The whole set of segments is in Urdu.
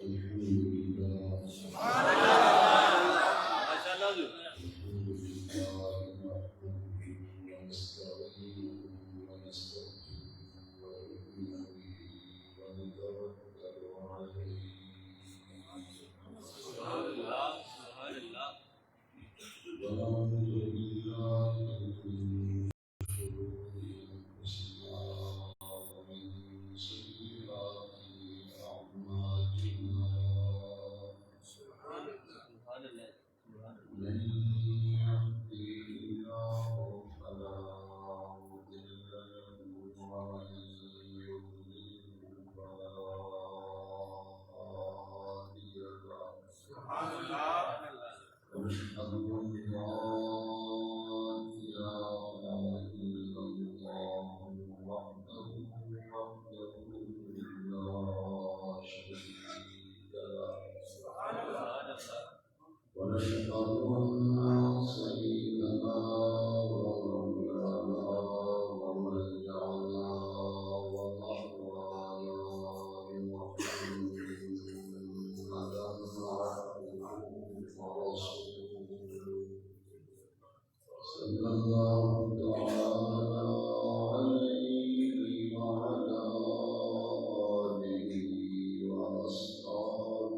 الحمد لله سبحان اللہ، ماشاء اللہ حضور۔ الحمد لله نحمده ونستعينه ونستغفره ونؤمن به ونتوكل عليه سبحان اللہ، سبحان اللہ۔ ونعوذ بالله من شرور أنفسنا ومن سيئات أعمالنا سبحان اللہ، سبحان اللہ، سبحان اللہ۔ من يهده الله فلا مضل له ومن يضلل فلا هادي له سبحان اللہ، وأشهد أن لا إله إلا الله وحده لا شريك له سبحان اللہ، ونشهد أن سيدنا ومولانا ومرجعنا ومأوانا محمدا عبده ورسوله صلى الله تعالى عليه وعلى آله وأصحابه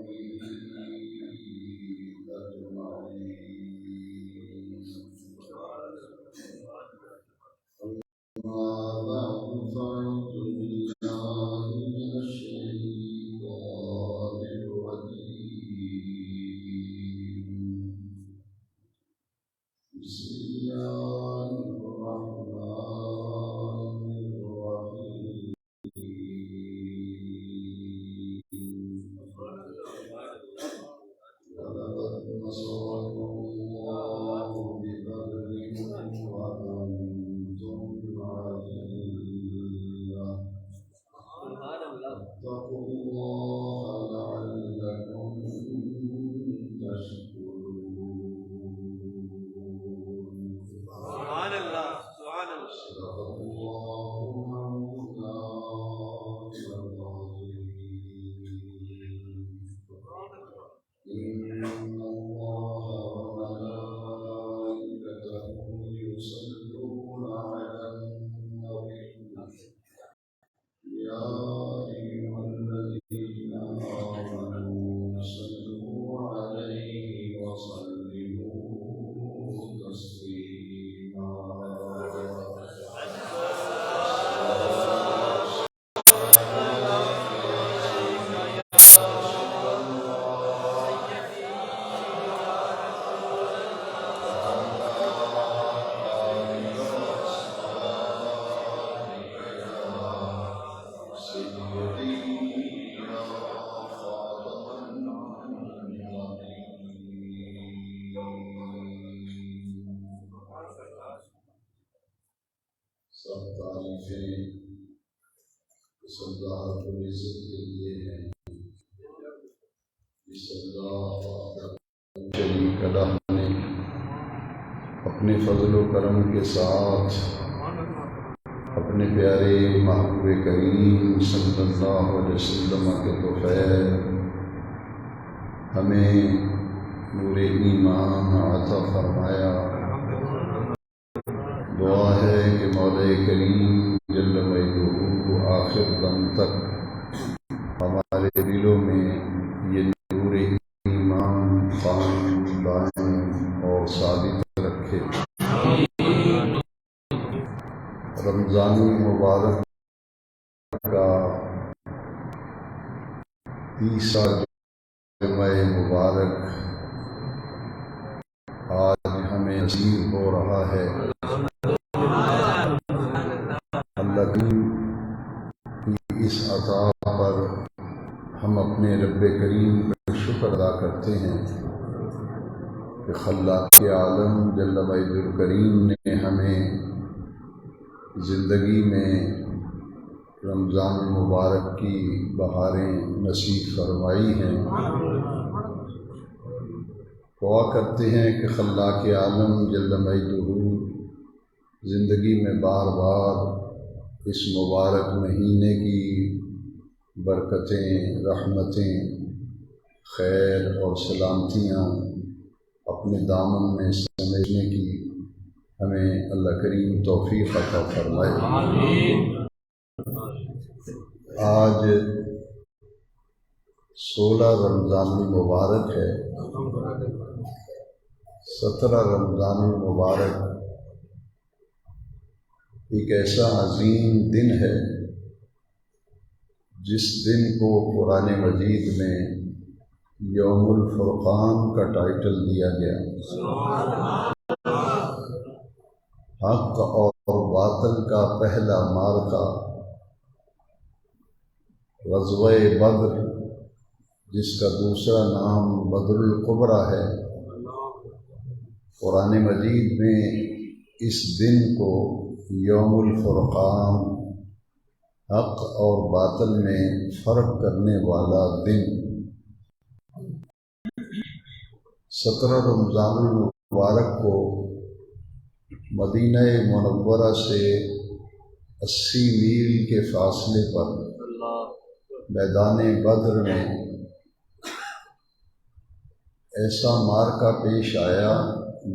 أما بعد فأعوذ بالله من الشيطان الرجيم بسم الله الرحمن الرحيم ولقد نصركم الله ببدر وأنتم أذلة سبحان اللہ، فاتقوا الله لعلكم تشكرون سبحان اللہ، سبحان اللہ۔ صدق الله مولانا العظيم إن الله وملائكته يصلون على النبي يا أيها الذين آمنوا صلوا عليه وسلموا تسليما سب تعریفیں اس اللہ رب العزت کے لیے ہیں جس اللہ شریک لہ نے اپنے فضل و کرم کے ساتھ اپنے پیارے محبوب کریم صلی اللہ علیہ وسلم کے توفیل ہمیں نور ایمان عطا فرمایا۔ دعا ہے کہ مولا کریم جل مجدہ آخر دم تک ہمارے دلوں میں یہ نور ایمان قائم دائم اور ثابت رکھے۔ رمضان مبارک کا تیسرا جمعہ مبارک آج ہمیں نصیب ہو رہا ہے۔ اللہ کی اس عطا پر ہم اپنے رب کریم کا شکر ادا کرتے ہیں کہ خلاق عالم جل مجدہ الکریم نے ہمیں زندگی میں رمضان مبارک کی بہاریں نصیب فرمائی ہیں۔ دعا کرتے ہیں کہ خلاق عالم جل مجدہ زندگی میں بار بار اس مبارک مہینے کی برکتیں، رحمتیں خیر اور سلامتیاں اپنے دامن میں سمیٹنے کی ہمیں اللہ کریم توفیق عطا فرمائے۔ آج 16 رمضان المبارک ہے۔ 17 رمضان المبارک ایک ایسا عظیم دن ہے جس دن کو قرآن مجید میں یوم الفرقان کا ٹائٹل دیا گیا۔ حق اور باطل کا پہلا معرکہ، غزوہ بدر، جس کا دوسرا نام بدر الکبریٰ ہے، قرآن مجید میں اس دن کو یوم الفرقان، حق اور باطل میں فرق کرنے والا دن، 17 رمضان المبارک کو مدینہ منورہ سے 80 میل کے فاصلے پر میدان بدر میں ایسا معرکہ پیش آیا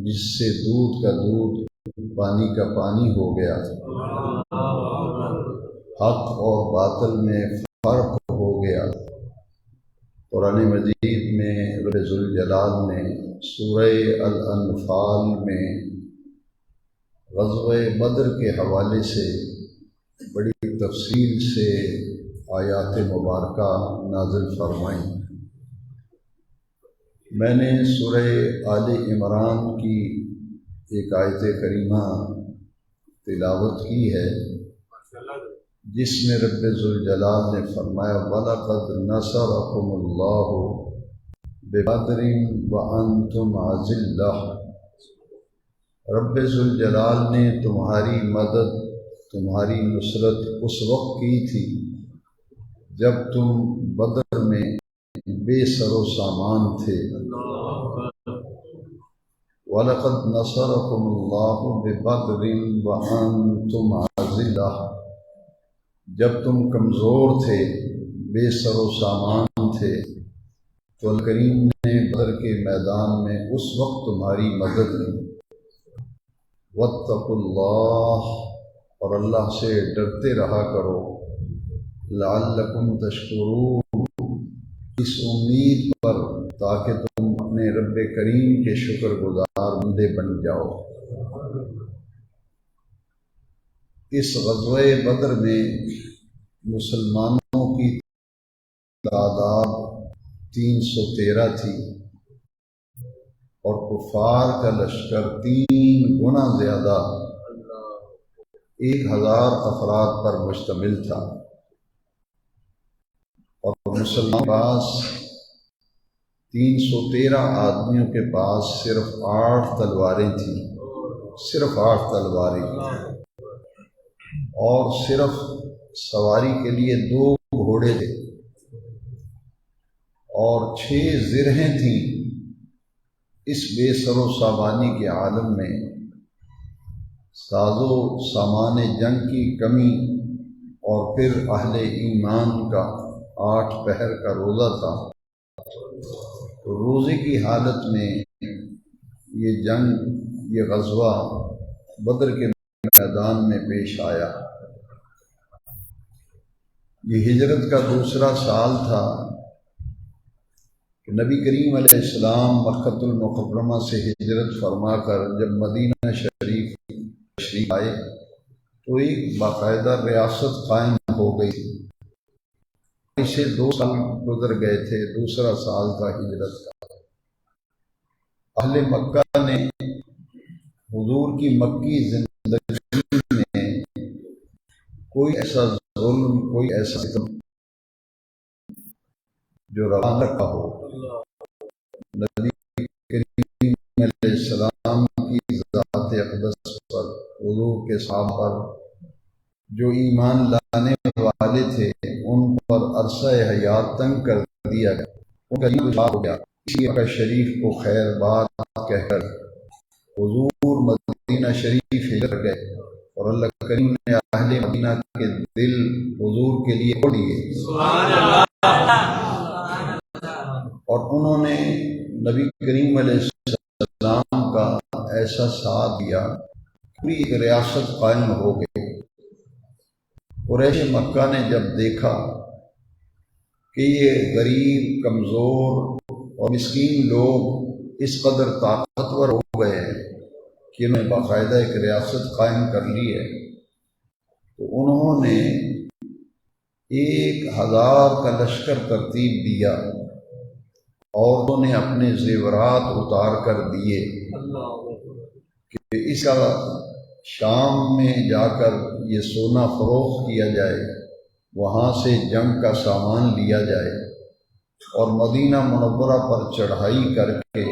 جس سے دودھ کا دودھ، پانی کا پانی ہو گیا، حق اور باطل میں فرق ہو گیا۔ قرآن مجید میں رب ذوالجلال نے سورہ الانفال میں غزوہ بدر کے حوالے سے بڑی تفصیل سے آیات مبارکہ نازل فرمائیں۔ میں نے سورہ آل عمران کی ایک آیت کریمہ تلاوت کی ہے جس میں رب ذوالجلال نے فرمایا وَلَقَدْ نَصَرَكُمُ اللَّهُ بِبَدْرٍ وَأَنْتُمْ أَذِلَّةٌ۔ رب ذوالجلال نے تمہاری مدد، تمہاری نصرت اس وقت کی تھی جب تم بدر میں بے سر و سامان تھے۔ وَلَقَدْ نَصَرَكُمُ اللَّهُ بِبَدْرٍ وَأَنْتُمْ أَذِلَّةٌ، جب تم کمزور تھے، بے سر و سامان تھے، تو اللہ کریم نے بدر کے میدان میں اس وقت تمہاری مدد کی۔ وَاتَّقُوا اللَّهَ، اور اللہ سے ڈرتے رہا کرو، لَعَلَّكُمْ تَشْكُرُونَ، اس امید پر تاکہ تم اپنے رب کریم کے شکر گزار بندے بن جاؤ۔ اس غزوہ بدر میں مسلمانوں کی تعداد 313 تھی اور کفار کا لشکر 3 گنا زیادہ 1000 افراد پر مشتمل تھا، اور مسلمان کے پاس 313 آدمیوں کے پاس صرف 8 تلواریں تھیں، صرف 8 تلواریں، اور صرف سواری کے لیے 2 گھوڑے تھے اور 6 زرہیں تھیں۔ اس بے سر و سامانی کے عالم میں ساز و سامان جنگ کی کمی، اور پھر اہل ایمان کا 8 پہر کا روزہ تھا، تو روزے کی حالت میں یہ جنگ، یہ غزوہ بدر کے میدان میں پیش آیا۔ یہ ہجرت کا دوسرا سال تھا کہ نبی کریم علیہ السلام مکہ المکرمہ سے ہجرت فرما کر جب مدینہ شریف تشریف آئے تو ایک باقاعدہ ریاست قائم ہو گئی۔ اسے 2 سال گزر گئے تھے، دوسرا سال تھا ہجرت کا۔ اہل مکہ نے حضور کی مکی زندگی میں کوئی ایسا ظلم، کوئی ایسا ستم جو روا رکھا ہو، نبی کریم علیہ السلام کی ذات اقدس پر، حضور کے صحابہ پر، جو ایمان لانے والے تھے ان پر عرصہ حیات تنگ کر دیا گیا، ان کا یہ ہو گیا۔ اسی مکہ شریف کو خیر بات کہہ کر حضور مدینہ شریف ہجرت گئے، اور اللہ کریم نے اہل مدینہ کے دل حضور کے لیے کھول دیے، اور کریم علیہ السلام کا ایسا ساتھ دیا، پوری ایک ریاست قائم ہو گئی۔ قریش مکہ نے جب دیکھا کہ یہ غریب، کمزور اور مسکین لوگ اس قدر طاقتور ہو گئے ہیں کہ انہوں نے باقاعدہ ایک ریاست قائم کر لی ہے، تو انہوں نے 1000 کا لشکر ترتیب دیا اور انہوں نے اپنے زیورات اتار کر دیے کہ اس کا شام میں جا کر یہ سونا فروخت کیا جائے، وہاں سے جنگ کا سامان لیا جائے اور مدینہ منورہ پر چڑھائی کر کے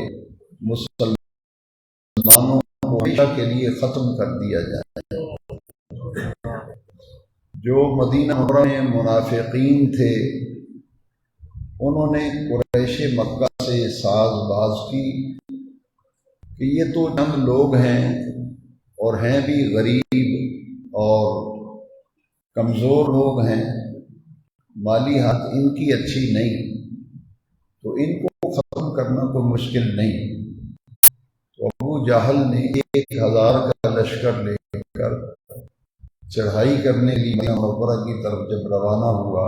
مسلمانوں کو ہمیشہ کے لیے ختم کر دیا جائے۔ جو مدینہ منورہ میں منافقین تھے انہوں نے قریش مکہ سے ساز باز کی کہ یہ تو چند لوگ ہیں اور ہیں بھی غریب اور کمزور لوگ ہیں، مالی حالت ان کی اچھی نہیں، تو ان کو ختم کرنا کوئی مشکل نہیں۔ تو ابو جہل نے 1000 کا لشکر لے کر چڑھائی کرنے کے لیے مدینہ منورہ کی طرف جب روانہ ہوا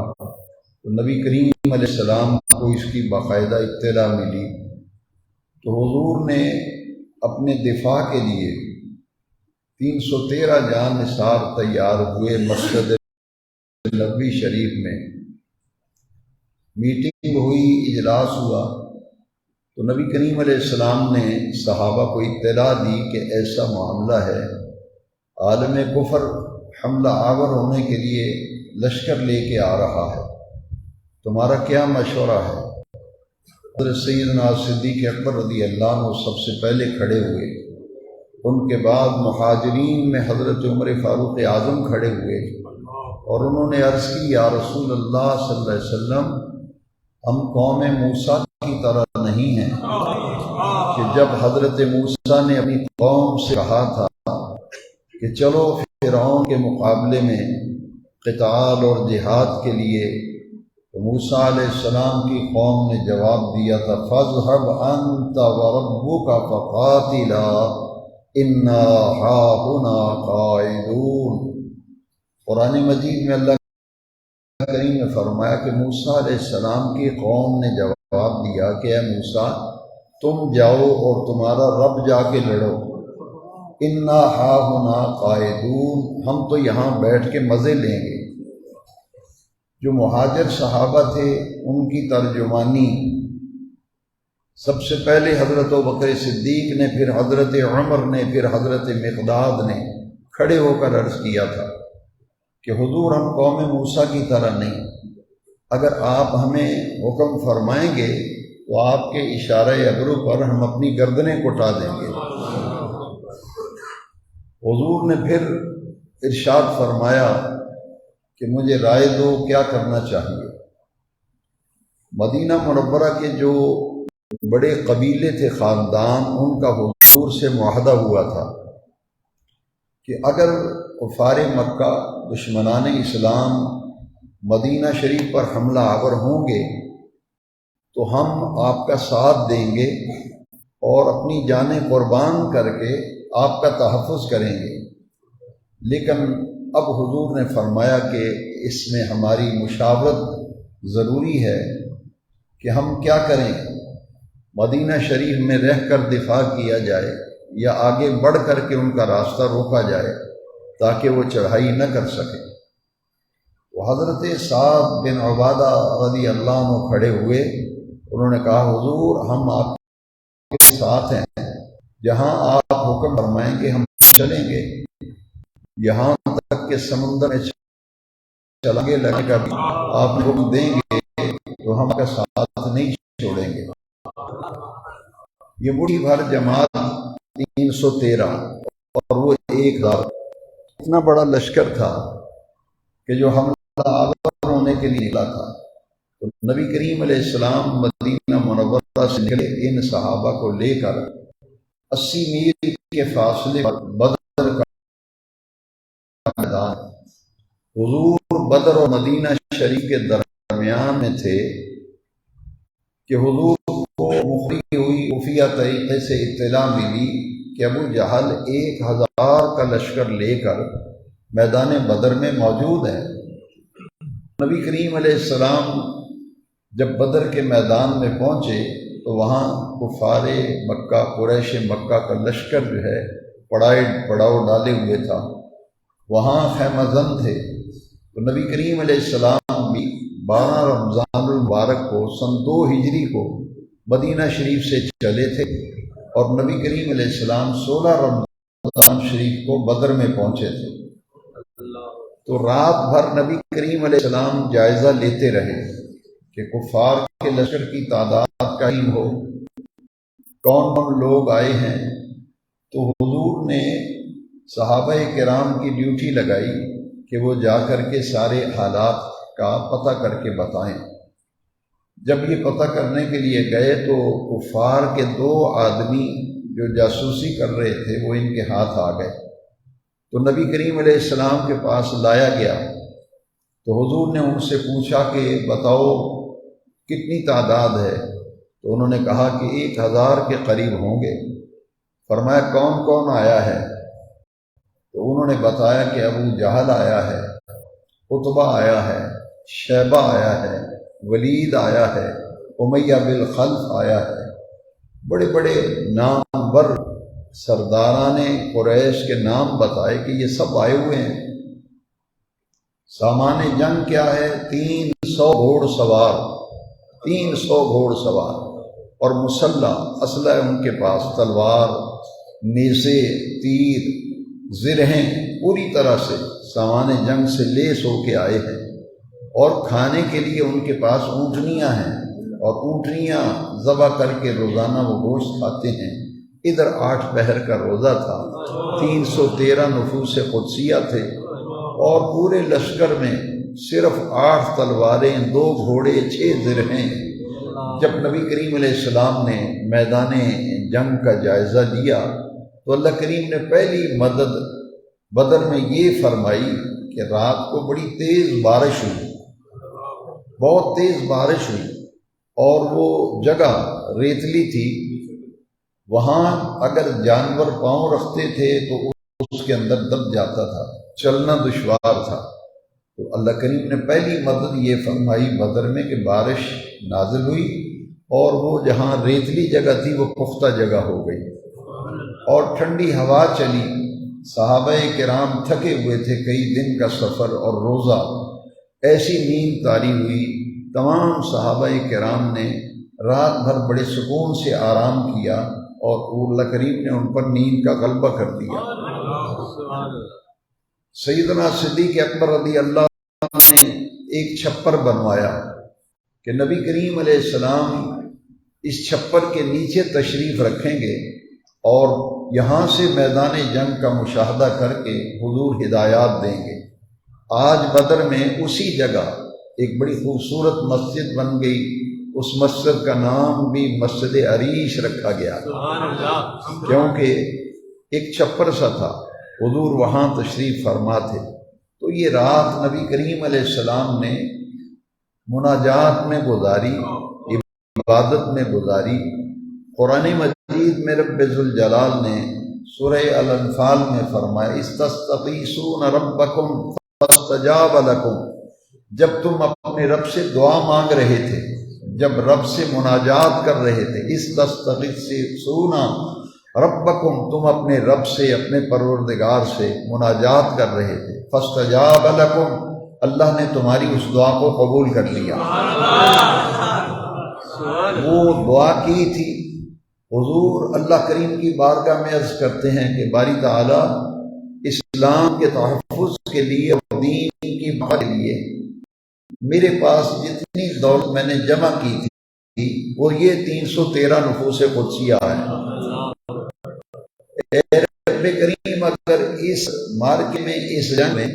تو نبی کریم علیہ السلام کو اس کی باقاعدہ اطلاع ملی، تو حضور نے اپنے دفاع کے لیے 313 جان نثار تیار ہوئے۔ مسجد نبوی شریف میں میٹنگ ہوئی، اجلاس ہوا، تو نبی کریم علیہ السلام نے صحابہ کو اطلاع دی کہ ایسا معاملہ ہے، عالم کفر حملہ آور ہونے کے لیے لشکر لے کے آ رہا ہے، تمہارا کیا مشورہ ہے؟ حضرت سیدنا صدیق اکبر رضی اللہ عنہ سب سے پہلے کھڑے ہوئے، ان کے بعد مہاجرین میں حضرت عمر فاروق اعظم کھڑے ہوئے اور انہوں نے عرض کی، یا رسول اللہ صلی اللہ علیہ وسلم، ہم قوم موسیٰ کی طرح نہیں ہیں کہ جب حضرت موسیٰ نے اپنی قوم سے کہا تھا کہ چلو فرعون کے مقابلے میں قتال اور جہاد کے لیے، تو موسیٰ علیہ السلام کی قوم نے جواب دیا تھا، فَاذْهَبْ أَنْتَ وَرَبُّكَ فَقَاتِلَا إِنَّا هَاهُنَا قَاعِدُونَ۔ قرآن مجید میں اللہ کریم نے فرمایا کہ موسیٰ علیہ السلام کی قوم نے جواب دیا کہ اے موسیٰ، تم جاؤ اور تمہارا رب جا کے لڑو، اِنَّا هَاهُنَا قَاعِدُونَ، ہم تو یہاں بیٹھ کے مزے لیں گے۔ جو مہاجر صحابہ تھے ان کی ترجمانی سب سے پہلے حضرت ابوبکر صدیق نے، پھر حضرت عمر نے، پھر حضرت مقداد نے کھڑے ہو کر عرض کیا تھا کہ حضور، ہم قوم موسیٰ کی طرح نہیں، اگر آپ ہمیں حکم فرمائیں گے تو آپ کے اشارہ ابرو پر ہم اپنی گردنیں کٹا دیں گے۔ حضور نے پھر ارشاد فرمایا کہ مجھے رائے دو کیا کرنا چاہیے۔ مدینہ منورہ کے جو بڑے قبیلے تھے، خاندان، ان کا حضور سے معاہدہ ہوا تھا کہ اگر کفار مکہ، دشمنان اسلام مدینہ شریف پر حملہ آور ہوں گے تو ہم آپ کا ساتھ دیں گے اور اپنی جانیں قربان کر کے آپ کا تحفظ کریں گے، لیکن اب حضور نے فرمایا کہ اس میں ہماری مشاورت ضروری ہے کہ ہم کیا کریں، مدینہ شریف میں رہ کر دفاع کیا جائے یا آگے بڑھ کر کے ان کا راستہ روکا جائے تاکہ وہ چڑھائی نہ کر سکے۔ وہ حضرت سعد بن عبادہ رضی اللہ عنہ کھڑے ہوئے، انہوں نے کہا، حضور، ہم آپ کے ساتھ ہیں، جہاں آپ حکم فرمائیں گے ہم چلیں گے، یہاں تک کہ سمندر میں چلانگے لگنے کا بھی آپ حکم دیں گے تو ہم کا ساتھ نہیں چھوڑیں گے۔ یہ بڑی بھر جماعت 313 اور وہ 1000، اتنا بڑا لشکر تھا کہ جو حملہ آور ہونے کے لیے نکلا تھا۔ تو نبی کریم علیہ السلام مدینہ منورہ سے نکلے ان صحابہ کو لے کر 80 میل کے فاصلے پر بدر کا میدان، حضور بدر اور مدینہ شریف کے درمیان میں تھے کہ حضور کو مخری ہوئی خفیہ طریقے سے اطلاع ملی کہ ابو جہل 1000 کا لشکر لے کر میدان بدر میں موجود ہے۔ نبی کریم علیہ السلام جب بدر کے میدان میں پہنچے تو وہاں کفار مکہ قریش مکہ کا لشکر جو ہے پڑاؤ ڈالے ہوئے تھا، وہاں خیمہ زن تھے۔ تو نبی کریم علیہ السلام بھی 12 رمضان المبارک کو سن 2 ہجری کو مدینہ شریف سے چلے تھے، اور نبی کریم علیہ السلام 16 رمضان شریف کو بدر میں پہنچے تھے۔ تو رات بھر نبی کریم علیہ السلام جائزہ لیتے رہے کہ کفار کے لشکر کی تعداد قائم ہو، کون کون لوگ آئے ہیں۔ تو حضور نے صحابہ کرام کی ڈیوٹی لگائی کہ وہ جا کر کے سارے حالات کا پتہ کر کے بتائیں۔ جب یہ پتہ کرنے کے لیے گئے تو کفار کے 2 آدمی جو جاسوسی کر رہے تھے وہ ان کے ہاتھ آ گئے، تو نبی کریم علیہ السلام کے پاس لایا گیا۔ تو حضور نے ان سے پوچھا کہ بتاؤ کتنی تعداد ہے؟ تو انہوں نے کہا کہ 1000 کے قریب ہوں گے۔ فرمایا کون کون آیا ہے؟ تو انہوں نے بتایا کہ ابو جہل آیا ہے، عتبہ آیا ہے، شیبہ آیا ہے، ولید آیا ہے، امیہ بن خلف آیا ہے۔ بڑے بڑے نامور سرداران قریش کے نام بتائے کہ یہ سب آئے ہوئے ہیں۔ سامان جنگ کیا ہے؟ 300 گھوڑ سوار، 300 گھوڑ سوار، اور مسلح اسلحہ ان کے پاس، تلوار، نیزے، تیر، زرہیں، پوری طرح سے سامان جنگ سے لیس ہو کے آئے ہیں۔ اور کھانے کے لیے ان کے پاس اونٹنیاں ہیں، اور اونٹنیاں ذبح کر کے روزانہ وہ گوشت کھاتے ہیں۔ ادھر 8 پہر کا روزہ تھا، 313 نفوس قدسیہ تھے، اور پورے لشکر میں صرف 8 تلواریں، 2 گھوڑے، 6 زرہیں۔ جب نبی کریم علیہ السلام نے میدان جنگ کا جائزہ لیا تو اللہ کریم نے پہلی مدد بدر میں یہ فرمائی کہ رات کو بڑی تیز بارش ہوئی، بہت تیز بارش ہوئی، اور وہ جگہ ریتلی تھی، وہاں اگر جانور پاؤں رکھتے تھے تو اس کے اندر دب جاتا تھا، چلنا دشوار تھا۔ تو اللہ کریم نے پہلی مدد یہ فرمائی بدر میں کہ بارش نازل ہوئی، اور وہ جہاں ریتلی جگہ تھی وہ پختہ جگہ ہو گئی، اور ٹھنڈی ہوا چلی۔ صحابہ کرام تھکے ہوئے تھے، کئی دن کا سفر اور روزہ، ایسی نیند طاری ہوئی۔ تمام صحابہ کرام نے رات بھر بڑے سکون سے آرام کیا، اور اللہ کریم نے ان پر نیند کا غلبہ کر دیا۔ سیدنا صدیق اکبر رضی اللہ عنہ نے ایک چھپر بنوایا کہ نبی کریم علیہ السلام اس چھپر کے نیچے تشریف رکھیں گے، اور یہاں سے میدان جنگ کا مشاہدہ کر کے حضور ہدایات دیں گے۔ آج بدر میں اسی جگہ ایک بڑی خوبصورت مسجد بن گئی، اس مسجد کا نام بھی مسجد عریش رکھا گیا، کیونکہ ایک چھپر سا تھا، حضور وہاں تشریف فرما تھے۔ تو یہ رات نبی کریم علیہ السلام نے مناجات میں گزاری، عبادت میں گزاری۔ قرآن مجید میں رب ذوالجلال نے سورہ الانفال میں فرمایا استستغیثون ربکم فاستجاب لکم، جب تم اپنے رب سے دعا مانگ رہے تھے، جب رب سے مناجات کر رہے تھے، استستغیثون ربکم، تم اپنے رب سے، اپنے پروردگار سے مناجات کر رہے تھے، فاستجاب لکم، اللہ نے تمہاری اس دعا کو قبول کر لیا۔ وہ دعا کی تھی حضور اللہ کریم کی بارگاہ میں عرض کرتے ہیں کہ باری تعالیٰ اسلام کے تحفظ کے لیے اور دین کی بات کے لیے میرے پاس جتنی دولت میں نے جمع کی تھی وہ یہ 313 نفوس قدسیہ ہے۔ اے رب کریم، اگر اس مارکے میں، اس جنگ میں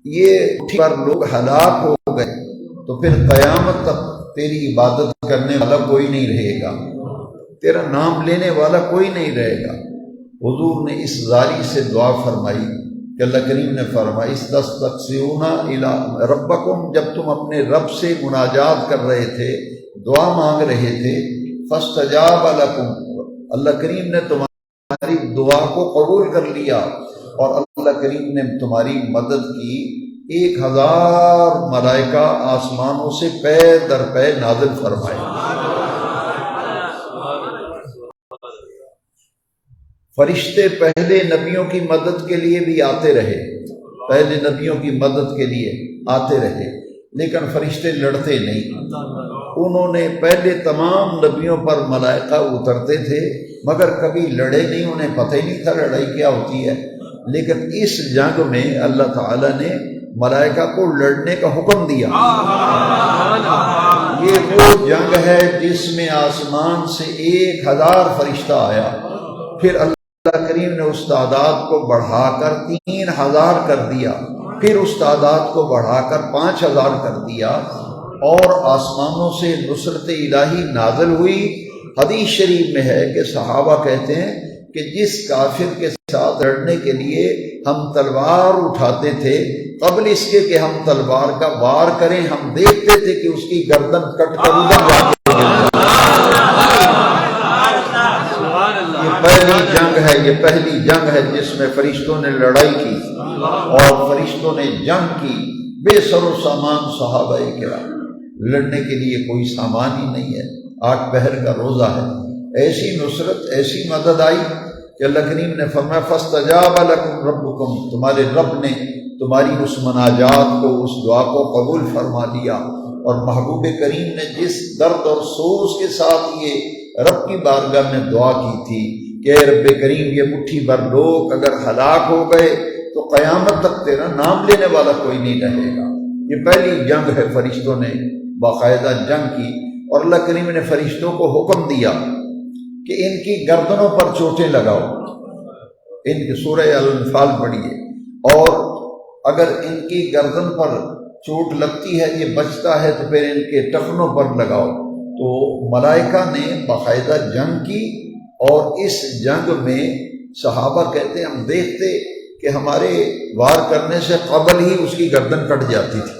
یہ پر لوگ ہلاک ہو گئے تو پھر قیامت تک تیری عبادت کرنے والا کوئی نہیں رہے گا، تیرا نام لینے والا کوئی نہیں رہے گا۔ حضور نے اس زاری سے دعا فرمائی کہ اللہ کریم نے فرمایا استستغیثون الی ربکم، جب تم اپنے رب سے مناجات کر رہے تھے، دعا مانگ رہے تھے، فاستجاب لکم، اللہ کریم نے تمہاری دعا کو قبول کر لیا، اور اللہ کریم نے تمہاری مدد کی۔ 1000 ملائکہ آسمانوں سے پے در پے نازل فرمائے۔ فرشتے پہلے نبیوں کی مدد کے لیے بھی آتے رہے، پہلے نبیوں کی مدد کے لیے آتے رہے، لیکن فرشتے لڑتے نہیں۔ انہوں نے پہلے تمام نبیوں پر ملائکہ اترتے تھے مگر کبھی لڑے نہیں، انہیں پتہ ہی نہیں تھا لڑائی کیا ہوتی ہے۔ لیکن اس جنگ میں اللہ تعالیٰ نے ملائکہ کو لڑنے کا حکم دیا۔ یہ وہ جنگ ہے جس میں آسمان سے 1000 فرشتہ آیا، پھر اللہ کریم نے اس تعداد کو بڑھا کر 3000 کر دیا، پھر اس تعداد کو بڑھا کر 5000 کر دیا، اور آسمانوں سے نصرت الہی نازل ہوئی۔ حدیث شریف میں ہے کہ صحابہ کہتے ہیں کہ جس کافر کے ساتھ لڑنے کے لیے ہم تلوار اٹھاتے تھے، قبل اس کے کہ ہم تلوار کا وار کریں ہم دیکھتے تھے کہ اس کی گردن کٹ کر ادھر جا کے یہ پہلی جنگ ہے، یہ پہلی جنگ ہے جس میں فرشتوں نے لڑائی کی اور فرشتوں نے جنگ کی۔ بے سر و سامان صحابہ کرام، لڑنے کے لیے کوئی سامان ہی نہیں ہے، 8 پہر کا روزہ ہے۔ ایسی نصرت، ایسی مدد آئی کہ اللہ کریم نے فرمایا فاستجاب لکم ربکم، تمہارے رب نے تمہاری اس مناجات کو، اس دعا کو قبول فرما لیا۔ اور محبوب کریم نے جس درد اور سوز کے ساتھ یہ رب کی بارگاہ میں دعا کی تھی کہ اے رب کریم یہ مٹھی بھر لوگ اگر ہلاک ہو گئے تو قیامت تک تیرا نام لینے والا کوئی نہیں رہے گا۔ یہ پہلی جنگ ہے، فرشتوں نے باقاعدہ جنگ کی، اور اللہ کریم نے فرشتوں کو حکم دیا کہ ان کی گردنوں پر چوٹیں لگاؤ، ان کی سورہ الانفال پڑھیے، اور اگر ان کی گردن پر چوٹ لگتی ہے، یہ بچتا ہے تو پھر ان کے ٹخنوں پر لگاؤ۔ تو ملائکہ نے باقاعدہ جنگ کی، اور اس جنگ میں صحابہ کہتے ہیں ہم دیکھتے کہ ہمارے وار کرنے سے قبل ہی اس کی گردن کٹ جاتی تھی۔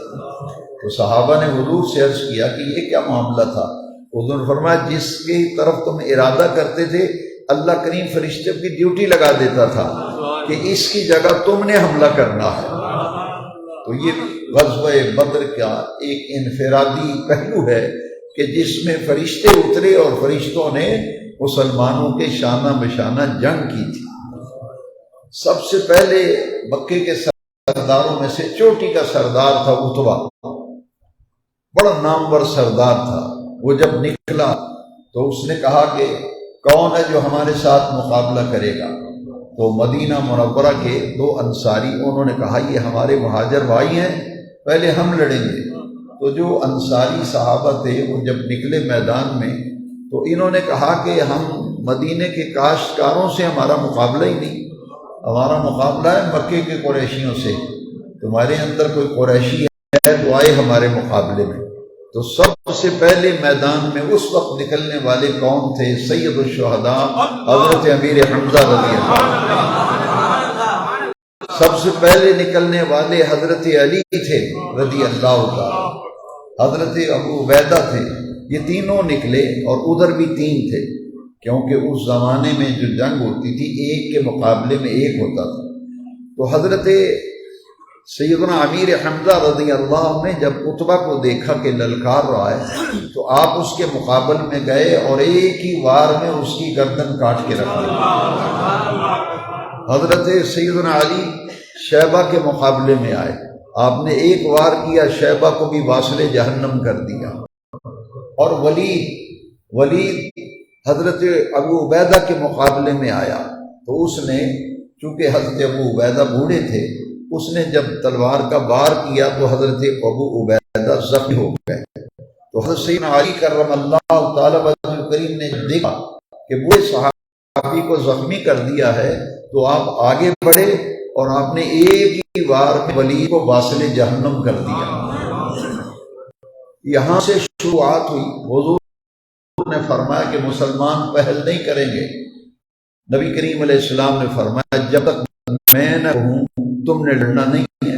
تو صحابہ نے حضور سے عرض کیا کہ یہ کیا معاملہ تھا؟ حضور نے فرمایا جس کی طرف تم ارادہ کرتے تھے اللہ کریم فرشتے کی ڈیوٹی لگا دیتا تھا کہ اس کی جگہ تم نے حملہ کرنا ہے۔ تو یہ غزوہ بدر کا ایک انفرادی پہلو ہے کہ جس میں فرشتے اترے اور فرشتوں نے مسلمانوں کے شانہ بشانہ جنگ کی تھی۔ سب سے پہلے مکے کے سرداروں میں سے چوٹی کا سردار تھا عتبہ، بڑا نامور سردار تھا۔ وہ جب نکلا تو اس نے کہا کہ کون ہے جو ہمارے ساتھ مقابلہ کرے گا؟ تو مدینہ منورہ کے 2 انصاری، انہوں نے کہا یہ ہمارے مہاجر بھائی ہیں، پہلے ہم لڑیں گے۔ تو جو انصاری صحابہ تھے وہ جب نکلے میدان میں تو انہوں نے کہا کہ ہم مدینے کے کاشتکاروں سے ہمارا مقابلہ ہی نہیں، ہمارا مقابلہ ہے مکے کے قریشیوں سے، تمہارے اندر کوئی قریشی ہے تو آئے ہمارے مقابلے میں۔ تو سب سے پہلے میدان میں اس وقت نکلنے والے کون تھے؟ سید الشہداء حضرت امیر حمزہ رضی اللہ۔ سب سے پہلے نکلنے والے حضرت علی تھے رضی اللہ تعالی، حضرت ابو عبیدہ تھے۔ یہ تینوں نکلے، اور ادھر بھی 3 تھے، کیونکہ اس زمانے میں جو جنگ ہوتی تھی ایک کے مقابلے میں ایک ہوتا تھا۔ تو حضرت سیدنا امیر حمزہ رضی اللہ نے جب عتبہ کو دیکھا کہ للکار رہا ہے تو آپ اس کے مقابل میں گئے اور ایک ہی وار میں اس کی گردن کاٹ کے رکھ دی۔ حضرت سیدنا علی شیبہ کے مقابلے میں آئے، آپ نے ایک وار کیا، شیبہ کو بھی واصل جہنم کر دیا۔ اور ولید حضرت ابو عبیدہ کے مقابلے میں آیا تو اس نے، چونکہ حضرت ابو عبیدہ بوڑھے تھے، اس نے جب تلوار کا وار کیا تو حضرت ابو عبیدہ زخمی ہو گئے۔ تو حضرت سیدنا علی کرم اللہ تعالی وجہ کریم نے دیکھا کہ بوڑھے صحابی کو زخمی کر دیا ہے تو آپ آگے بڑھے اور آپ نے ایک ہی وار میں ولید کو واصل جہنم کر دیا۔ یہاں سے شروعات ہوئی۔ حضور نے فرمایا کہ مسلمان پہل نہیں کریں گے۔ نبی کریم علیہ السلام نے فرمایا جب تک میں نہ کہوں تم نے لڑنا نہیں ہے۔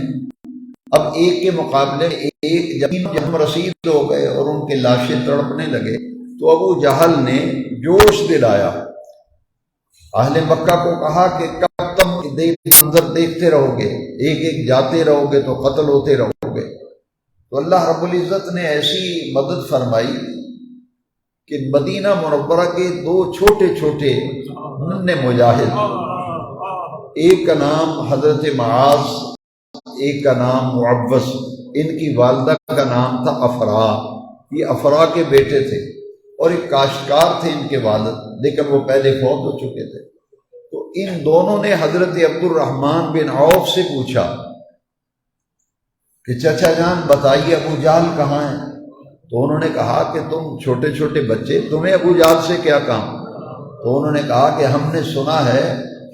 اب ایک کے مقابلے ایک جب رسید ہو گئے اور ان کے لاشیں تڑپنے لگے تو ابو جہل نے جوش دلایا، اہل مکہ کو کہا کہ کب تم منظر دیکھتے رہو گے، ایک ایک جاتے رہو گے تو قتل ہوتے رہو گے۔ تو اللہ رب العزت نے ایسی مدد فرمائی کہ مدینہ منورہ کے دو چھوٹے چھوٹے ننھے مجاہد، ایک کا نام حضرت معاذ، ایک کا نام معوذ، ان کی والدہ کا نام تھا افرا، یہ افرا کے بیٹے تھے، اور ایک کاشتکار تھے ان کے والد، لیکن وہ پہلے فوت ہو چکے تھے۔ تو ان دونوں نے حضرت عبد الرحمن بن عوف سے پوچھا کہ چچا جان بتائیے ابو جہل کہاں ہیں؟ تو انہوں نے کہا کہ تم چھوٹے چھوٹے بچے، تمہیں ابو جہل سے کیا کام؟ تو انہوں نے کہا کہ ہم نے سنا ہے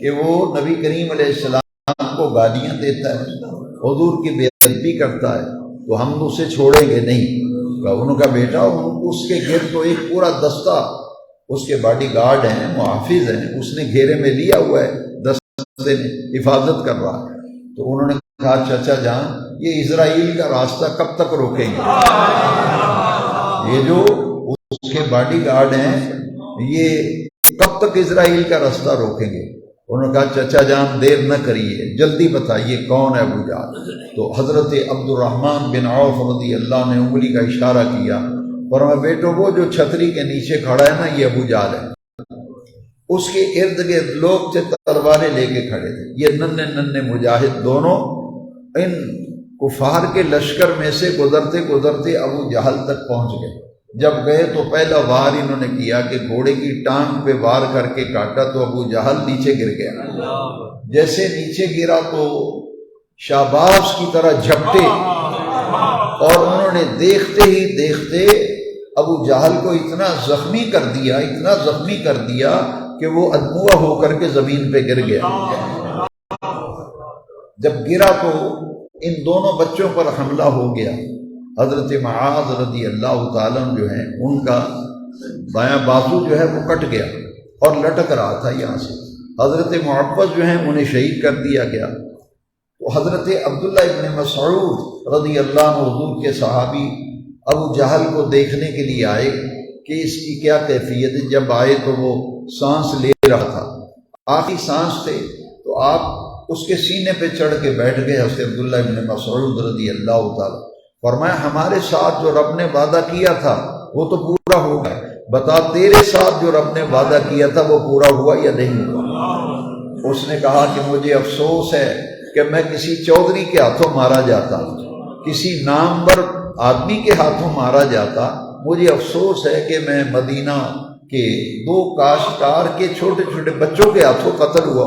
کہ وہ نبی کریم علیہ السلام کو گالیاں دیتا ہے، حضور کی بے ادبی کرتا ہے، تو ہم اسے چھوڑیں گے نہیں۔ انہوں کا بیٹا اس کے گرد تو ایک پورا دستہ اس کے باڈی گارڈ ہیں، محافظ ہیں، اس نے گھیرے میں لیا ہوا ہے، دستے نے حفاظت کر رہا ہے۔ تو انہوں نے کہا چچا جان یہ اسرائیل کا راستہ کب تک روکیں گے؟ یہ جو اس کے باڈی گارڈ ہیں یہ کب تک اسرائیل کا راستہ روکیں گے؟ انہوں نے کہا چچا جان دیر نہ کریے، جلدی بتائیے کون ہے ابو جہل؟ تو حضرت عبد الرحمن بن عوف رضی اللہ نے انگلی کا اشارہ کیا، فرمایا بیٹو وہ جو چھتری کے نیچے کھڑا ہے نا یہ ابو جہل ہے۔ اس کے ارد گرد لوگ تھے تلواریں لے کے کھڑے تھے، یہ ننھے ننھے مجاہد دونوں ان کفار کے لشکر میں سے گزرتے گزرتے ابو جہل تک پہنچ گئے۔ جب گئے تو پہلا وار انہوں نے کیا کہ گھوڑے کی ٹانگ پہ وار کر کے کاٹا تو ابو جہل نیچے گر گیا۔ جیسے نیچے گرا تو شہباز کی طرح جھپٹے، اور انہوں نے دیکھتے ہی دیکھتے ابو جہل کو اتنا زخمی کر دیا، اتنا زخمی کر دیا کہ وہ ادموا ہو کر کے زمین پہ گر گیا۔ جب گرا تو ان دونوں بچوں پر حملہ ہو گیا۔ حضرت معاذ رضی اللہ تعالیٰ جو ہیں ان کا بایاں بازو جو ہے وہ کٹ گیا اور لٹک رہا تھا یہاں سے۔ حضرت معوذ جو ہیں انہیں شہید کر دیا گیا۔ تو حضرت عبداللہ ابن مسعود رضی اللہ عنہ حضور کے صحابی ابو جہل کو دیکھنے کے لیے آئے کہ اس کی کیا کیفیت ہے۔ جب آئے تو وہ سانس لے رہا تھا، آخری سانس تھے، تو آپ اس کے سینے پہ چڑھ کے بیٹھ گئے حضرت عبداللہ ابن مسعود رضی اللہ تعالیٰ۔ فرمایا ہمارے ساتھ جو رب نے وعدہ کیا تھا وہ تو پورا ہو گیا، بتا تیرے ساتھ جو رب نے وعدہ کیا تھا وہ پورا ہوا یا نہیں ہوا؟ اس نے کہا کہ مجھے افسوس ہے کہ میں کسی چودھری کے ہاتھوں مارا جاتا، کسی نامور آدمی کے ہاتھوں مارا جاتا، مجھے افسوس ہے کہ میں مدینہ کے دو کاشتکار کے چھوٹے چھوٹے بچوں کے ہاتھوں قتل ہوا۔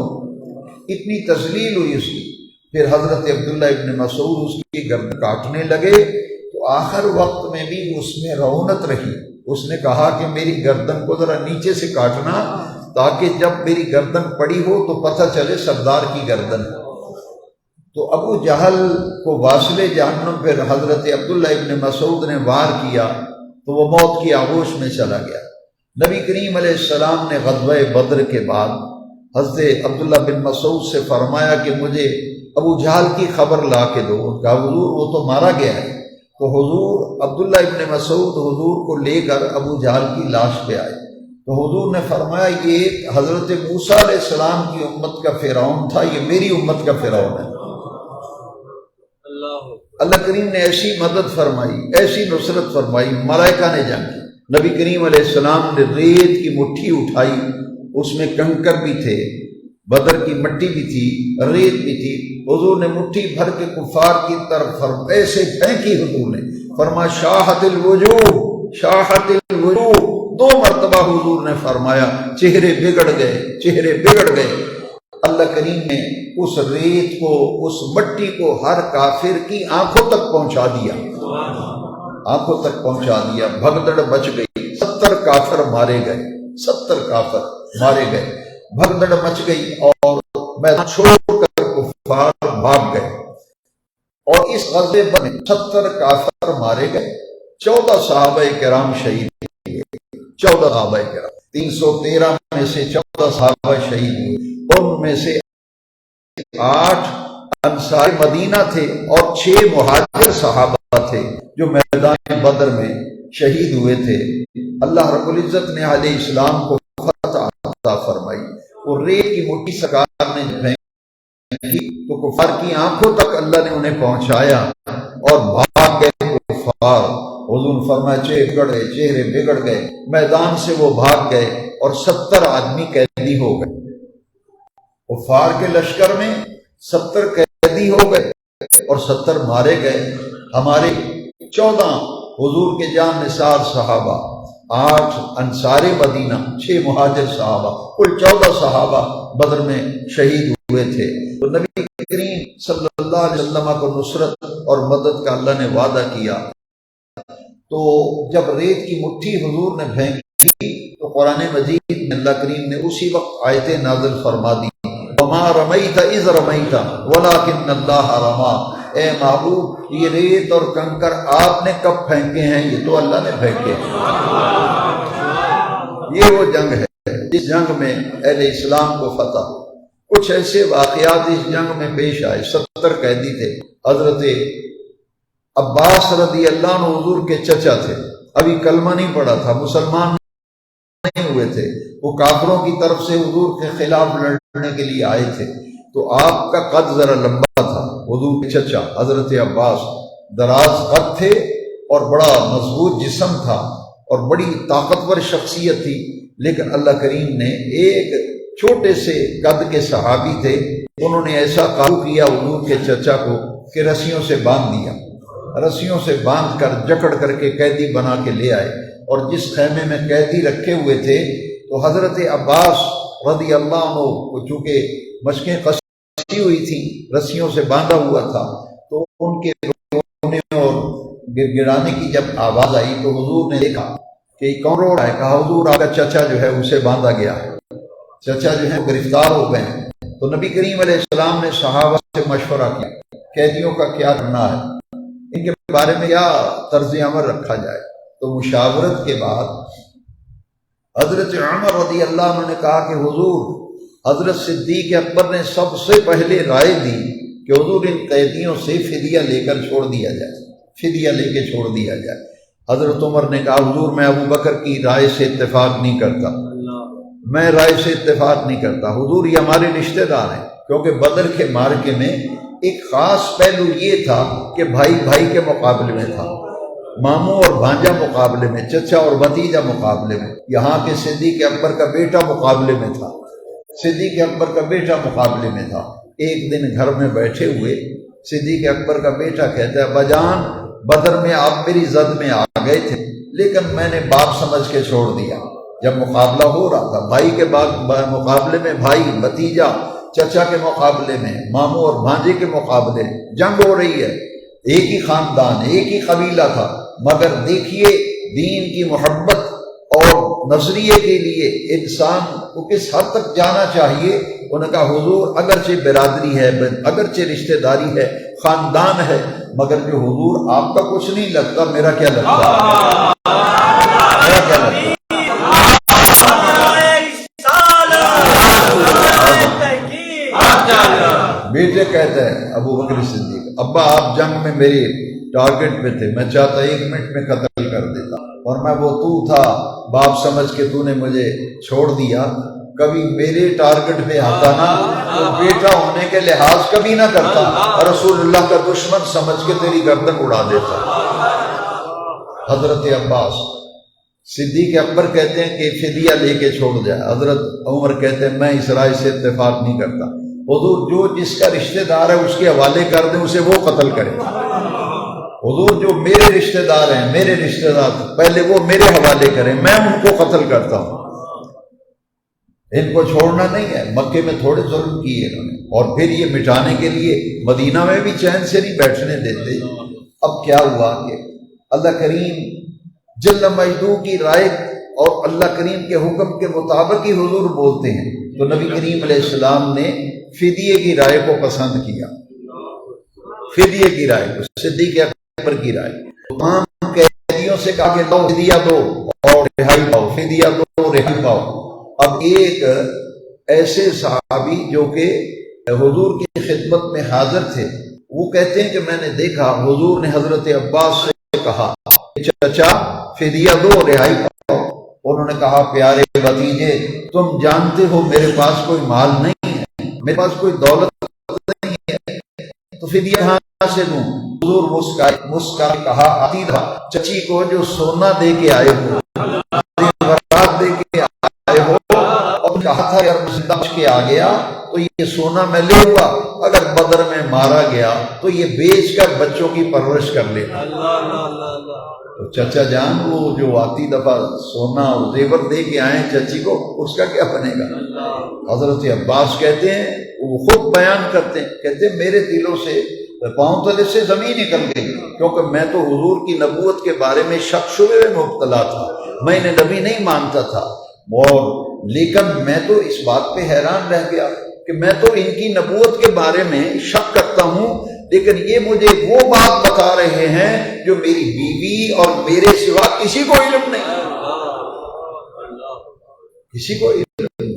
اتنی تذلیل ہوئی اس کی۔ پھر حضرت عبداللہ ابن مسعود اس کی گردن کاٹنے لگے تو آخر وقت میں بھی اس میں رعونت رہی۔ اس نے کہا کہ میری گردن کو ذرا نیچے سے کاٹنا تاکہ جب میری گردن پڑی ہو تو پتہ چلے سردار کی گردن۔ تو ابو جہل کو واصل جہنم پھر حضرت عبداللہ ابن مسعود نے وار کیا تو وہ موت کی آغوش میں چلا گیا۔ نبی کریم علیہ السلام نے غزوہ بدر کے بعد حضرت عبداللہ بن مسعود سے فرمایا کہ مجھے ابو جہل کی خبر لا کے دو۔ کہا حضور وہ تو مارا گیا ہے۔ تو حضور عبداللہ ابن مسعود حضور کو لے کر ابو جہل کی لاش پہ آئے تو حضور نے فرمایا یہ حضرت موسیٰ علیہ السلام کی امت کا فرعون تھا، یہ میری امت کا فرعون ہے۔ اللہ کریم نے ایسی مدد فرمائی، ایسی نصرت فرمائی، ملائکہ نے جنگ کی۔ نبی کریم علیہ السلام نے ریت کی مٹھی اٹھائی، اس میں کنکر بھی تھے، بدر کی مٹی بھی تھی، ریت بھی تھی۔ حضور نے مٹھی بھر کے کفار کی طرف ایسے پھینکی، حضور نے فرمایا شاہت الوجوہ، شاہت الوجوہ، 2 مرتبہ حضور نے فرمایا چہرے بگڑ گئے، چہرے بگڑ گئے۔ اللہ کریم نے اس ریت کو، اس مٹی کو ہر کافر کی آنکھوں تک پہنچا دیا، آنکھوں تک پہنچا دیا۔ بھگدڑ بچ گئی، 70 کافر مارے گئے، 70 کافر مارے گئے، بھگدڑ مچ گئی اور میدان چھوڑ کر کفار بھاگ گئے۔ اور اس غزوے میں 70 کافر مارے گئے، 14 صحابہ کرام شہید ہوئے، 14 صحابہ کرام، 313 میں سے 14 صحابہ شہید ہوئے۔ ان میں سے 8 انصار مدینہ تھے اور 6 مہاجر صحابہ تھے جو میدان بدر میں شہید ہوئے تھے۔ اللہ رب العزت نے علیہ السلام کو فتح عطا فرمائی، اور ریت کی مٹھی سرکار نے پھینکی تو کفار کی آنکھوں تک اللہ نے انہیں پہنچایا اور بھاگ گئے کفار۔ حضور فرمایا چہرے بگڑ گئے، میدان سے وہ بھاگ گئے اور 70 آدمی قیدی ہو گئے۔ کفار کے لشکر میں 70 قیدی ہو گئے اور 70 مارے گئے۔ ہمارے 14 حضور کے جان نثار صحابہ، 8 انصار مدینہ، 6 مہاجر صحابہ، کل 14 صحابہ بدر میں شہید ہوئے تھے۔ تو نبی کریم صلی اللہ علیہ وسلم کو نصرت اور مدد کا اللہ نے وعدہ کیا۔ تو جب ریت کی مٹھی حضور نے پھینکی تو قرآن مجید میں اللہ کریم نے اسی وقت آیتیں نازل فرما دی، وَمَا رَمَيْتَ إِذْ رَمَيْتَ وَلَٰكِنَّ اللَّهَ رَمَىٰ۔ اے محبوب، یہ ریت اور کنکر آپ نے کب پھینکے ہیں؟ یہ تو اللہ نے پھینکے ہیں۔ یہ وہ جنگ ہے جس جنگ میں اہل اسلام کو فتح۔ کچھ ایسے واقعات اس جنگ میں پیش آئے۔ 70 قیدی تھے۔ حضرت عباس رضی اللہ عنہ حضور کے چچا تھے، ابھی کلمہ نہیں پڑا تھا، مسلمان نہیں ہوئے تھے، وہ کافروں کی طرف سے حضور کے خلاف لڑنے کے لیے آئے تھے۔ تو آپ کا قد ذرا لمبا تھا، حضور کے چچا حضرت عباس دراز قد تھے اور بڑا مضبوط جسم تھا اور بڑی طاقتور شخصیت تھی، لیکن اللہ کریم نے ایک چھوٹے سے قد کے صحابی تھے، انہوں نے ایسا قابو کیا حضور کے چچا کو کہ رسیوں سے باندھ دیا، رسیوں سے باندھ کر جکڑ کر کے قیدی بنا کے لے آئے۔ اور جس خیمے میں قیدی رکھے ہوئے تھے تو حضرت عباس رضی اللہ عنہ کو چونکہ مشقیں کسی ہوئی تھی، رسیوں سے باندھا ہوا تھا، تو ان کے رونے اور گر گرانے کی جب آواز آئی تو حضور نے دیکھا کہ کون رو رہا ہے؟ کہا حضور آپ کا چچا جو ہے اسے باندھا گیا ہے، چچا جو ہے گرفتار ہو گئے ہیں۔ تو نبی کریم علیہ السلام نے صحابہ سے مشورہ کیا قیدیوں کا کیا کرنا ہے، ان کے بارے میں کیا طرز عمل رکھا جائے۔ تو مشاورت کے بعد حضرت عمر رضی اللہ عنہ نے کہا کہ حضور، حضرت صدیق اکبر نے سب سے پہلے رائے دی کہ حضور ان قیدیوں سے فدیہ لے کر چھوڑ دیا جائے، فدیہ لے کے چھوڑ دیا جائے۔ حضرت عمر نے کہا حضور میں ابو بکر کی رائے سے اتفاق نہیں کرتا، میں رائے سے اتفاق نہیں کرتا، حضور یہ ہمارے رشتہ دار ہیں۔ کیونکہ بدر کے معرکے میں ایک خاص پہلو یہ تھا کہ بھائی بھائی کے مقابلے میں تھا، ماموں اور بھانجا مقابلے میں، چچا اور بھتیجا مقابلے میں، یہاں کے صدیق اکبر کا بیٹا مقابلے میں تھا، صدیق اکبر کا بیٹا مقابلے میں تھا۔ ایک دن گھر میں بیٹھے ہوئے صدیق اکبر کا بیٹا کہتا ہے ابا جان، بدر میں آپ میری زد میں آ گئے تھے لیکن میں نے باپ سمجھ کے چھوڑ دیا۔ جب مقابلہ ہو رہا تھا بھائی کے مقابلے میں بھائی، بھتیجا چچا کے مقابلے میں، ماموں اور بھانجے کے مقابلے، جنگ ہو رہی ہے، ایک ہی خاندان ایک ہی قبیلہ تھا، مگر دیکھیے دین کی محبت اور نظریے کے لیے انسان کو کس حد تک جانا چاہیے۔ انہوں نے کہا حضور اگرچہ برادری ہے، اگرچہ رشتہ داری ہے، خاندان ہے، مگر جو حضور آپ کا کچھ نہیں لگتا، میرا کیا لگتا ہے، میرا کیا لگتا ہے۔ بیٹے کہتے ہیں ابو بکر صدیق ابا آپ جنگ میں میری ٹارگٹ پہ تھے، میں چاہتا 1 منٹ میں قتل کر دیتا، اور میں وہ تو تھا باپ سمجھ کے تو نے مجھے چھوڑ دیا، کبھی میرے ٹارگٹ پہ آتا نا تو بیٹا ہونے کے لحاظ کبھی نہ کرتا، رسول اللہ کا دشمن سمجھ کے تیری گردن اڑا دیتا۔ حضرت عباس صدیق اکبر کہتے ہیں کہ فدیہ لے کے چھوڑ جائے، حضرت عمر کہتے ہیں میں اس رائے سے اتفاق نہیں کرتا، حضور جو جس کا رشتہ دار ہے اس کے حوالے کر دیں، اسے وہ قتل کرے، حضور جو میرے رشتہ دار ہیں، میرے رشتہ دار پہلے وہ میرے حوالے کریں، میں ان کو قتل کرتا ہوں، ان کو چھوڑنا نہیں ہے۔ مکے میں تھوڑے ظلم کیے انہوں نے، اور پھر یہ مٹانے کے لیے مدینہ میں بھی چین سے نہیں بیٹھنے دیتے۔ اب کیا ہوا کہ اللہ کریم جل مجدو کی رائے اور اللہ کریم کے حکم کے مطابق ہی حضور بولتے ہیں، تو نبی کریم علیہ السلام نے فدیے کی رائے کو پسند کیا، فدیے کی رائے کو، صدیق اکبر کی رائے۔ تمام قیدیوں سے کہا کہ لو فدیہ دو اور رہائی پاؤ، فدیہ دو رہائی پاؤ۔ اب ایک ایسے صحابی جو کہ حضور کی خدمت میں حاضر تھے، وہ کہتے ہیں کہ میں نے دیکھا حضور نے حضرت عباس سے کہا چچا فدیہ دو رہائی پاؤ، انہوں نے کہا پیارے بھتیجے تم جانتے ہو میرے پاس کوئی مال نہیں ہے، میرے پاس کوئی دولت نہیں ہے، تو پھر یہاں سے دوں؟ حضور مسکا کہا آتی تھا چچی کو جو سونا دے کے آئے ہو، برات دے کے آئے ہو، اور کہا تھا اگر زندہ بچ کے آ گیا تو یہ سونا میں لے ہوا، اگر بدر میں مارا گیا تو یہ بیچ کر بچوں کی پرورش کر لے۔ تو چچا جان وہ جو آتی دفعہ سونا اور زیور دے کے آئے چچی کو، اس کا کیا بنے گا؟ حضرت عباس کہتے ہیں، وہ خود بیان کرتے ہیں، کہتے ہیں میرے دلوں سے پاؤں تلے سے زمین نکل گئی، کیونکہ میں تو حضور کی نبوت کے بارے میں شک شبے میں مبتلا تھا، میں نے نبی نہیں مانتا تھا، اور لیکن میں تو اس بات پہ حیران رہ گیا کہ میں تو ان کی نبوت کے بارے میں شک کرتا ہوں، لیکن یہ مجھے وہ بات بتا رہے ہیں جو میری بیوی اور میرے سوا کسی کو علم نہیں، کسی کو علم نہیں،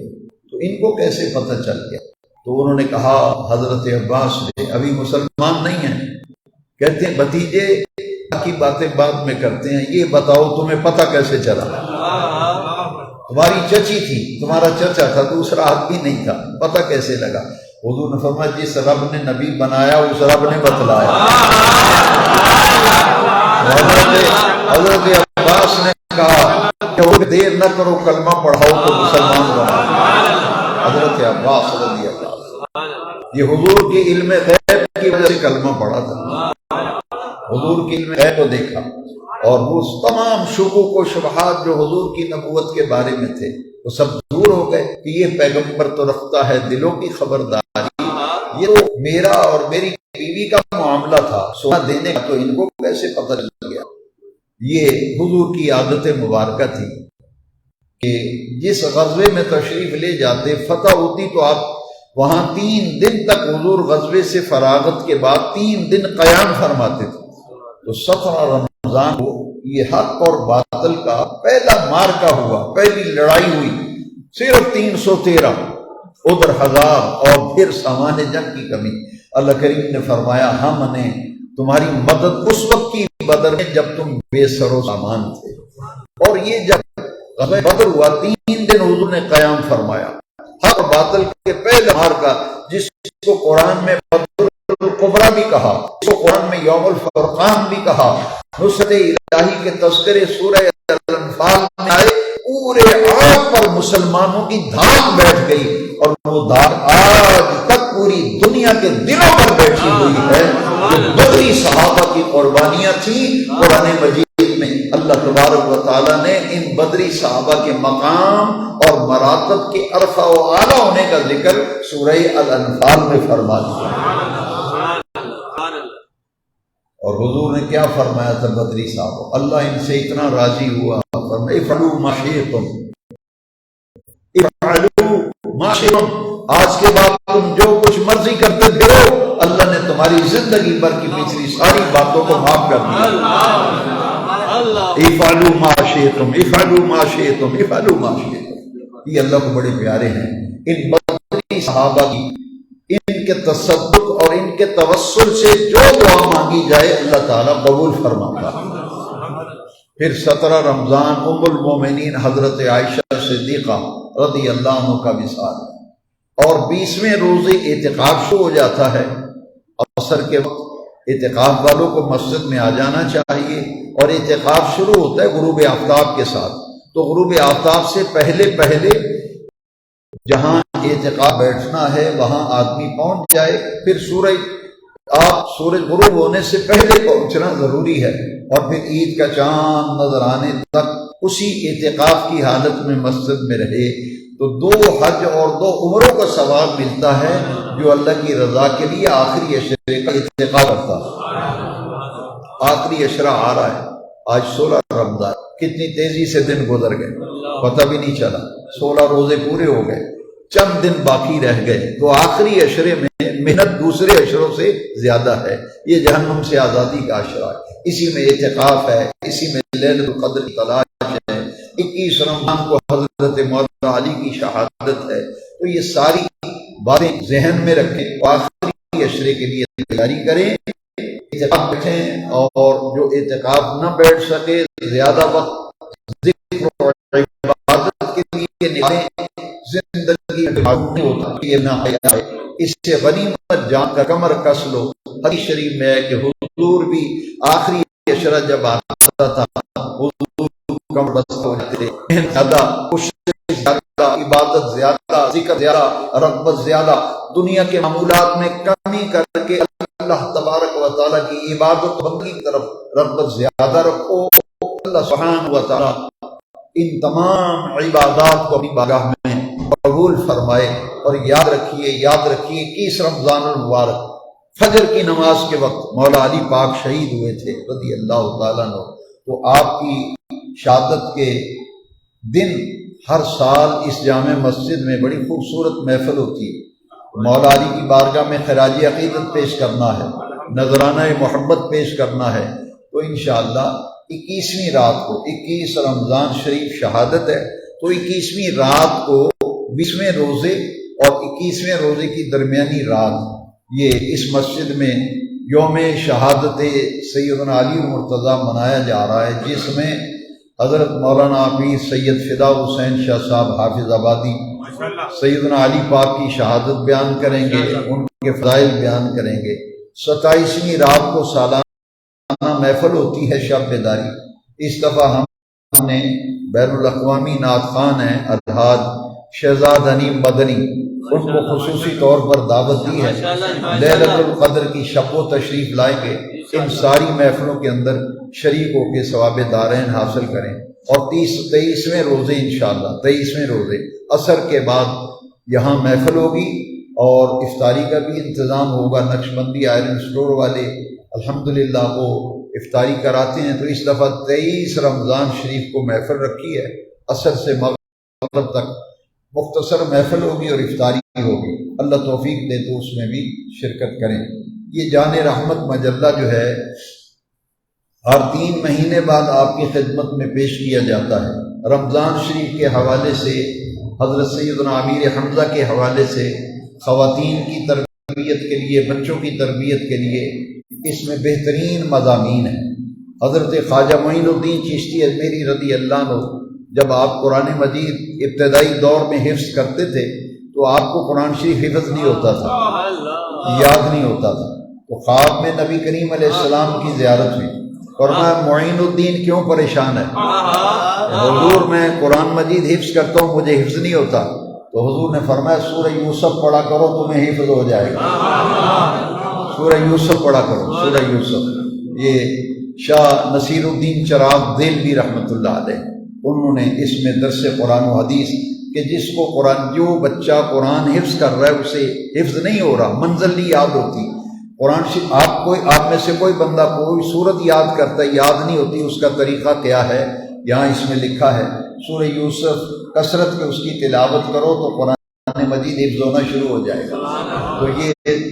تو ان کو کیسے پتہ چل گیا؟ تو انہوں نے کہا حضرت عباس نے ابھی مسلمان نہیں ہیں، کہتے ہیں بھتیجے کی باتیں بعد میں کرتے ہیں، یہ بتاؤ تمہیں پتہ کیسے چلا؟ تمہاری چچی تھی، تمہارا چچا تھا، دوسرا آدمی نہیں تھا، پتہ کیسے لگا؟ حضور نے فرمایا جس رب نے نبی بنایا اس رب نے بتلایا۔ حضرت عباس نے کہا کہ دیر نہ کرو کلمہ پڑھاؤ تو مسلمان بنا۔ حضرت عباس رضی اللہ یہ حضور کی علم غیب کی وجہ سے کلمہ پڑھا تھا، حضور کی علم غیب کو دیکھا، اور وہ تمام شکوک و شبہات جو حضور کی نبوت کے بارے میں تھے وہ سب دور ہو گئے کہ یہ پیغمبر تو رکھتا ہے دلوں کی خبرداری، یہ تو میرا اور میری بیوی کا معاملہ تھا، سونا دینے کا تو ان کو کیسے پتہ چل گیا؟ یہ حضور کی عادت مبارکہ تھی کہ جس غزوے میں تشریف لے جاتے، فتح ہوتی تو آپ وہاں 3 دن تک حضور غزوے سے فراغت کے بعد 3 دن قیام فرماتے تھے۔ تو 17 رمضان کو یہ حق اور باطل کا پہلا مارکا ہوا، پہلی لڑائی ہوئی، صرف 313 ادھر 1000 اور پھر سامان جنگ کی کمی۔ اللہ کریم نے فرمایا ہم نے تمہاری مدد اس وقت کی بدر میں جب تم بے سر و سامان تھے، اور یہ جب غزوہ بدر ہوا 3 دن حضور نے قیام فرمایا، حق باطل کے پہلے مارکا، جس کو قرآن میں بدر الکبریٰ بھی کہا، اس کو قرآن میں یوم الفرقان بھی کہا، نصرت الہی کے تذکرے سورہ الانفال میں آئے، پورے عالم پر مسلمانوں کی دھاک بیٹھ گئی، اور وہ دھاک آج تک پوری دنیا کے دلوں پر بیٹھی ہوئی ہے۔ جو بدری صحابہ کی قربانیاں تھیں، قرآن مجید میں اللہ تبارک و تعالیٰ نے ان بدری صحابہ کے مقام اور مراتب کے عرفہ و اعلیٰ ہونے کا ذکر سورہ الانفال میں فرما دیا۔ اور حضور نے کیا فرمایا تھا بدری صاحب؟ اللہ ان سے اتنا راضی ہوا، فرمایا افعلوا ما شئتم، افعلوا ما شئتم، آج کے بعد تم جو کچھ مرضی کرتے پھرو، اللہ نے تمہاری زندگی بھر کی پچھلی ساری باتوں کو معاف کر دیا۔ افعلوا ما شئتم، افعلوا ما شئتم، افعلوا ما شئتم، یہ اللہ کو بڑے پیارے ہیں۔ ان بدری صحابہ کی ان کے تصدق اور ان کے توسل سے جو دعا مانگی جائے اللہ تعالیٰ قبول فرماتا۔ پھر 17 رمضان ام المومنین حضرت عائشہ صدیقہ رضی اللہ عنہ کا وصال، اور 20ویں روزے اعتکاف شروع ہو جاتا ہے، عصر کے وقت اعتکاف والوں کو مسجد میں آ جانا چاہیے، اور اعتکاف شروع ہوتا ہے غروب آفتاب کے ساتھ، تو غروب آفتاب سے پہلے جہاں اعتکاف بیٹھنا ہے وہاں آدمی پہنچ جائے، پھر سورج غروب ہونے سے پہلے پہنچنا ضروری ہے، اور پھر عید کا چاند نظر آنے تک اسی اعتکاف کی حالت میں مسجد میں رہے، تو 2 حج اور 2 عمروں کا ثواب ملتا ہے، جو اللہ کی رضا کے لیے آخری عشرے کا اعتکاف کرتا ہے۔ آخری عشرہ آ رہا ہے، آج 16 رمضان، کتنی تیزی سے دن گزر گئے، پتہ بھی نہیں چلا، 16 روزے پورے ہو گئے، چند دن باقی رہ گئے، تو آخری عشرے میں محنت دوسرے عشروں سے زیادہ ہے، یہ جہنم سے آزادی کا عشرہ ہے، اسی میں اعتکاف ہے، اسی میں لیلۃ القدر کی تلاش ہے، 21 رمضان کو حضرت مولانا علی کی شہادت ہے، تو یہ ساری باتیں ذہن میں رکھیں، آخری عشرے کے لیے تیاری کریں، اعتکاف بیٹھیں، اور جو اعتکاف نہ بیٹھ سکے زیادہ وقت ذکر اور عبادت کے لیے نکالیں، زندگی میں نہیں ہوتا یہ نہ حیا ہے، اس سے غنیمت جان کا کمر کس لو۔ حدیث شریف میں ہے کہ حضور بھی آخری اشرا جب آتا تھا حضور کمر بستہ ہو جاتے تھے، محنت زیادہ، کوشش زیادہ، عبادت زیادہ، ذکر زیادہ، رغبت زیادہ، دنیا کے معمولات میں کمی کر کے اللہ تبارک و تعالیٰ کی عبادت بندگی کی طرف رغبت زیادہ رکھو۔ اللہ سبحانہ و تعالیٰ ان تمام عبادات کو اپنی بارگاہ میں قبول فرمائے۔ اور یاد رکھیے 21 رمضان المبارک فجر کی نماز کے وقت مولا علی پاک شہید ہوئے تھے رضی اللہ تعالیٰ عنہ، تو آپ کی شہادت کے دن ہر سال اس جامع مسجد میں بڑی خوبصورت محفل ہوتی ہے، مولا علی کی بارگاہ میں خراج عقیدت پیش کرنا ہے، نذرانہ محبت پیش کرنا ہے۔ تو انشاءاللہ 21ویں رات کو 21 رمضان شریف شہادت ہے، تو 21ویں رات کو 20ویں روزے اور 21ویں روزے کی درمیانی رات یہ اس مسجد میں یوم شہادت سیدنا علی المرتضیٰ منایا جا رہا ہے، جس میں حضرت مولانا پیر سید فدا حسین شاہ صاحب حافظ آبادی سیدنا علی پاک کی شہادت بیان کریں گے، ان کے فضائل بیان کریں گے۔ 27ویں رات کو سالانہ محفل ہوتی ہے شب بیداری۔ اس دفعہ ہم نے بین الاقوامی نعت خوان ہیں الحاج شہزاد حنیم مدنی، ان کو خصوصی طور پر دعوت دی ہے، لیلۃ القدر کی شب و تشریف لائیں گے، ان ساری محفلوں کے اندر شریک ہو کے ثواب دارین حاصل کریں۔ اور 23ویں روزے انشاءاللہ 23ویں روزے عصر کے بعد یہاں محفل ہوگی اور افطاری کا بھی انتظام ہوگا۔ نقشبندی آئرن سٹور والے الحمدللہ وہ افطاری کراتے ہیں، تو اس دفعہ 23 رمضان شریف کو محفل رکھی ہے، عصر سے مغرب تک مختصر محفل ہوگی اور افطاری ہوگی۔ اللہ توفیق دے تو اس میں بھی شرکت کریں۔ یہ جان رحمت مجلہ جو ہے ہر 3 مہینے بعد آپ کی خدمت میں پیش کیا جاتا ہے۔ رمضان شریف کے حوالے سے حضرت سیدنا امیر حمزہ کے حوالے سے خواتین کی تربیت کے لیے، بچوں کی تربیت کے لیے اس میں بہترین مضامین ہیں۔ حضرت خواجہ معین الدین چشتی اجمیری رضی اللہ عنہ جب آپ قرآن مجید ابتدائی دور میں حفظ کرتے تھے تو آپ کو قرآن شریف حفظ نہیں ہوتا تھا، یاد نہیں ہوتا تھا، تو خواب میں نبی کریم علیہ السلام کی زیارت ہوئی، فرمایا معین الدین کیوں پریشان ہے؟ حضور میں قرآن مجید حفظ کرتا ہوں، مجھے حفظ نہیں ہوتا۔ تو حضور نے فرمایا سورہ یوسف پڑھا کرو، تمہیں حفظ ہو جائے گا۔ سورہ یوسف پڑھا کرو، سورہ یوسف۔ یہ شاہ نصیر الدین چراغ دہلوی رحمۃ اللہ علیہ، انہوں نے اس میں درس قرآن و حدیث کہ جس کو قرآن، جو بچہ قرآن حفظ کر رہا ہے اسے حفظ نہیں ہو رہا، منزل نہیں یاد ہوتی، قرآن شریف آپ میں سے کوئی بندہ کوئی صورت یاد کرتا ہے، یاد نہیں ہوتی، اس کا طریقہ کیا ہے؟ یہاں اس میں لکھا ہے سورہ یوسف کثرت میں اس کی تلاوت کرو تو قرآن مجید حفظ ہونا شروع ہو جائے گا۔ تو یہ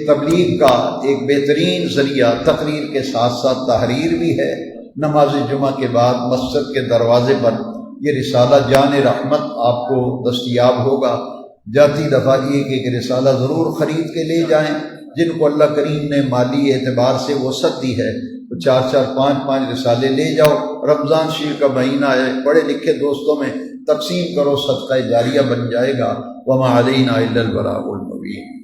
تبلیغ کا ایک بہترین ذریعہ، تقریر کے ساتھ ساتھ تحریر بھی ہے۔ نماز جمعہ کے بعد مسجد کے دروازے پر یہ رسالہ جان رحمت آپ کو دستیاب ہوگا۔ جاتی دفعہ ایک رسالہ ضرور خرید کے لے جائیں، جن کو اللہ کریم نے مالی اعتبار سے وسعت دی ہے تو 4 5 رسالے لے جاؤ۔ رمضان شریف کا مہینہ ہے، پڑھے لکھے دوستوں میں تقسیم کرو، صدقہ جاریہ بن جائے گا۔ وما علینا الا البلاغ المبین۔